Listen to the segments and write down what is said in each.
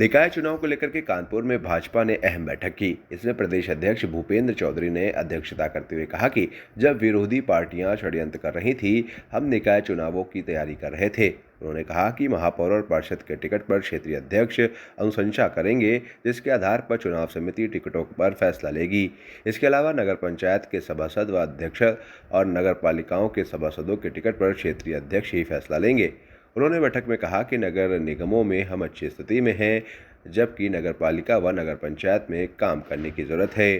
निकाय चुनाव को लेकर के कानपुर में भाजपा ने अहम बैठक की। इसमें प्रदेश अध्यक्ष भूपेंद्र चौधरी ने अध्यक्षता करते हुए कहा कि जब विरोधी पार्टियां षड्यंत्र कर रही थी, हम निकाय चुनावों की तैयारी कर रहे थे। उन्होंने कहा कि महापौर और पार्षद के टिकट पर क्षेत्रीय अध्यक्ष अनुशंसा करेंगे, जिसके आधार पर चुनाव समिति टिकटों पर फैसला लेगी। इसके अलावा नगर पंचायत के सभासद व अध्यक्ष और नगर पालिकाओं के सभासदों के टिकट पर क्षेत्रीय अध्यक्ष ही फैसला लेंगे। उन्होंने बैठक में कहा कि नगर निगमों में हम अच्छी स्थिति में हैं, जबकि नगर पालिका व नगर पंचायत में काम करने की जरूरत है।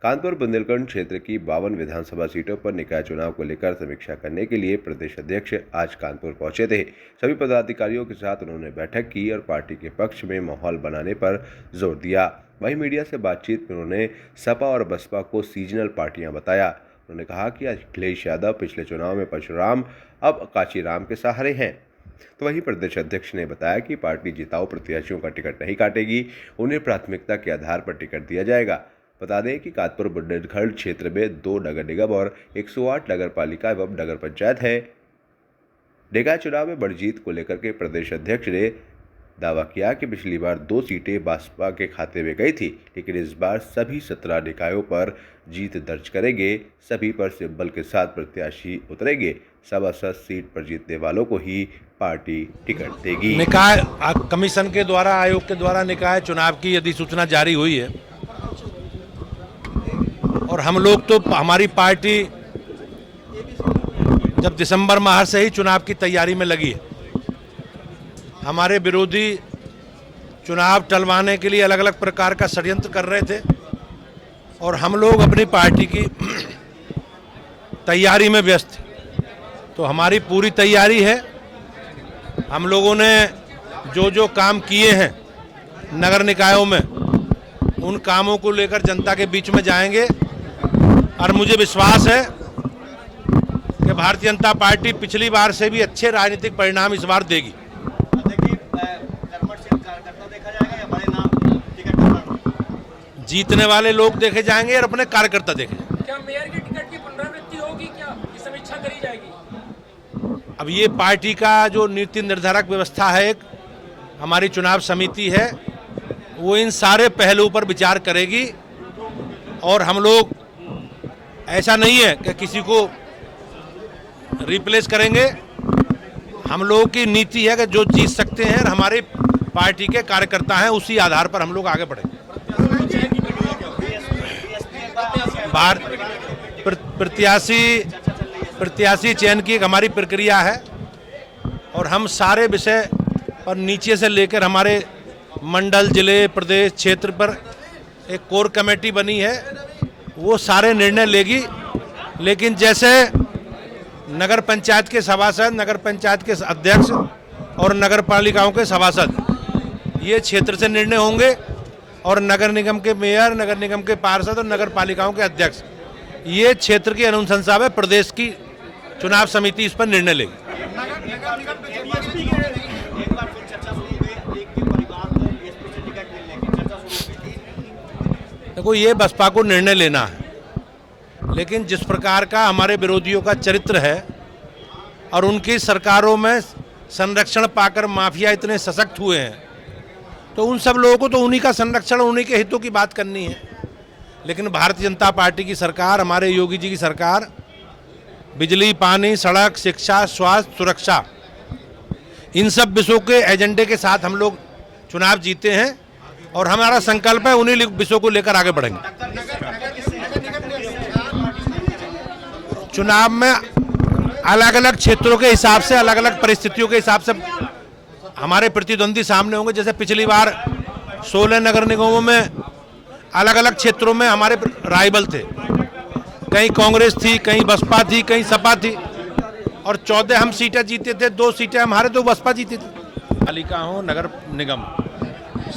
कानपुर बुंदेलखंड क्षेत्र की 52 विधानसभा सीटों पर निकाय चुनाव को लेकर समीक्षा करने के लिए प्रदेश अध्यक्ष आज कानपुर पहुंचे थे। सभी पदाधिकारियों के साथ उन्होंने बैठक की और पार्टी के पक्ष में माहौल बनाने पर जोर दिया। वहीं मीडिया से बातचीत में उन्होंने सपा और बसपा को सीजनल पार्टियां बताया। उन्होंने कहा कि अखिलेश यादव पिछले चुनाव में परशुराम, अब कांचीराम के सहारे हैं। तो वहीं प्रदेश अध्यक्ष ने बताया कि पार्टी जिताऊ प्रत्याशियों का टिकट नहीं काटेगी, उन्हें प्राथमिकता के आधार पर टिकट दिया जाएगा। बता दें कि कानपुर बुंदेलखंड क्षेत्र में 2 नगर निगम और 108 नगर पालिका एवं नगर पंचायत है। निकाय चुनाव में बड़ी जीत को लेकर के प्रदेश अध्यक्ष ने दावा किया कि पिछली बार 2 सीटें भाजपा के खाते में गई थी, लेकिन इस बार सभी 17 निकायों पर जीत दर्ज करेंगे। सभी पर सिंबल के साथ प्रत्याशी उतरेंगे। सभासद सीट पर जीतने वालों को ही पार्टी टिकट देगी। निकाय कमीशन के द्वारा, आयोग के द्वारा निकाय चुनाव की अधिसूचना जारी हुई है और हम लोग तो, हमारी पार्टी जब दिसंबर माह से ही चुनाव की तैयारी में लगी है। हमारे विरोधी चुनाव टलवाने के लिए अलग अलग प्रकार का षड्यंत्र कर रहे थे और हम लोग अपनी पार्टी की तैयारी में व्यस्त थे। तो हमारी पूरी तैयारी है। हम लोगों ने जो जो काम किए हैं नगर निकायों में, उन कामों को लेकर जनता के बीच में जाएंगे और मुझे विश्वास है कि भारतीय जनता पार्टी पिछली बार से भी अच्छे राजनीतिक परिणाम इस बार देगी। जीतने वाले लोग देखे जाएंगे और अपने कार्यकर्ता देखे जाएंगे। क्या मेयर के टिकट की पुनरावृत्ति होगी? क्या ये समीक्षा करी जाएगी? अब ये पार्टी का जो नीति निर्धारक व्यवस्था है, एक हमारी चुनाव समिति है, वो इन सारे पहलुओं पर विचार करेगी और हम लोग, ऐसा नहीं है कि किसी को रिप्लेस करेंगे। हम लोगों की नीति है कि जो जीत सकते हैं और हमारे पार्टी के कार्यकर्ता हैं, उसी आधार पर हम लोग आगे बढ़ेंगे। प्रत्याशी चयन की एक हमारी प्रक्रिया है और हम सारे विषय पर नीचे से लेकर हमारे मंडल, जिले, प्रदेश, क्षेत्र पर एक कोर कमेटी बनी है, वो सारे निर्णय लेगी। लेकिन जैसे नगर पंचायत के सभासद, नगर पंचायत के अध्यक्ष और नगर पालिकाओं के सभासद, ये क्षेत्र से निर्णय होंगे और नगर निगम के मेयर, नगर निगम के पार्षद और नगर पालिकाओं के अध्यक्ष, ये क्षेत्र की अनुशंसा में प्रदेश की चुनाव समिति इस पर निर्णय लेगी। देखो, ये बसपा को निर्णय लेना है, लेकिन जिस प्रकार का हमारे विरोधियों का चरित्र है और उनकी सरकारों में संरक्षण पाकर माफिया इतने सशक्त हुए हैं, तो उन सब लोगों को तो उन्हीं का संरक्षण, उन्हीं के हितों की बात करनी है। लेकिन भारतीय जनता पार्टी की सरकार, हमारे योगी जी की सरकार, बिजली, पानी, सड़क, शिक्षा, स्वास्थ्य, सुरक्षा, इन सब विषयों के एजेंडे के साथ हम लोग चुनाव जीते हैं और हमारा संकल्प है उन्हीं विषयों को लेकर आगे बढ़ेंगे। चुनाव में अलग अलग क्षेत्रों के हिसाब से, अलग अलग परिस्थितियों के हिसाब से हमारे प्रतिद्वंदी सामने होंगे। जैसे पिछली बार 16 नगर निगमों में अलग अलग क्षेत्रों में हमारे राइवल थे, कहीं कांग्रेस थी, कहीं बसपा थी, कहीं सपा थी और 14 हम सीटें जीते थे, 2 सीटें हमारे, 2 बसपा जीती थी। पालिका हो, नगर निगम,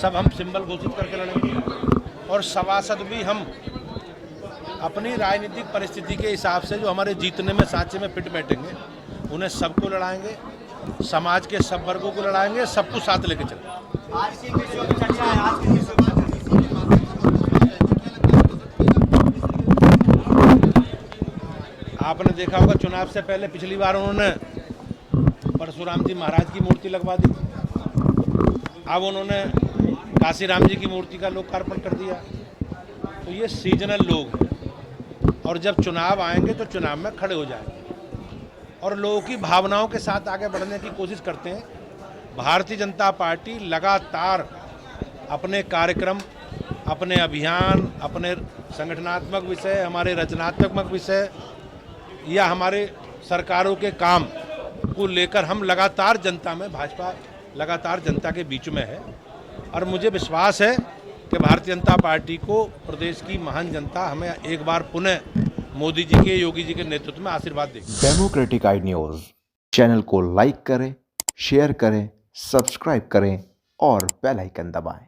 सब हम सिंबल घोषित करके लड़ेंगे और सभासद भी हम अपनी राजनीतिक परिस्थिति के हिसाब से जो हमारे जीतने में सांचे में फिट बैठेंगे, उन्हें सबको लड़ाएंगे, समाज के सब वर्गों को लड़ाएंगे, सबको साथ लेके चलेंगे। आज की विषयों की चर्चा है, आज की आपने देखा होगा चुनाव से पहले पिछली बार उन्होंने परशुराम जी महाराज की मूर्ति लगवा दी। अब उन्होंने काशीराम जी की मूर्ति का लोकार्पण कर दिया। तो ये सीजनल लोग हैं और जब चुनाव आएंगे तो चुनाव में खड़े हो जाएंगे और लोगों की भावनाओं के साथ आगे बढ़ने की कोशिश करते हैं। भारतीय जनता पार्टी लगातार अपने कार्यक्रम, अपने अभियान, अपने संगठनात्मक विषय, हमारे रचनात्मक विषय या हमारे सरकारों के काम को लेकर हम लगातार जनता में, भाजपा लगातार जनता के बीच में है और मुझे विश्वास है कि भारतीय जनता पार्टी को प्रदेश की महान जनता हमें एक बार पुनः मोदी जी के, योगी जी के नेतृत्व में आशीर्वाद देगी। डेमोक्रेटिक आई न्यूज़ चैनल को लाइक करें, शेयर करें, सब्सक्राइब करें और बेल आइकन दबाएं।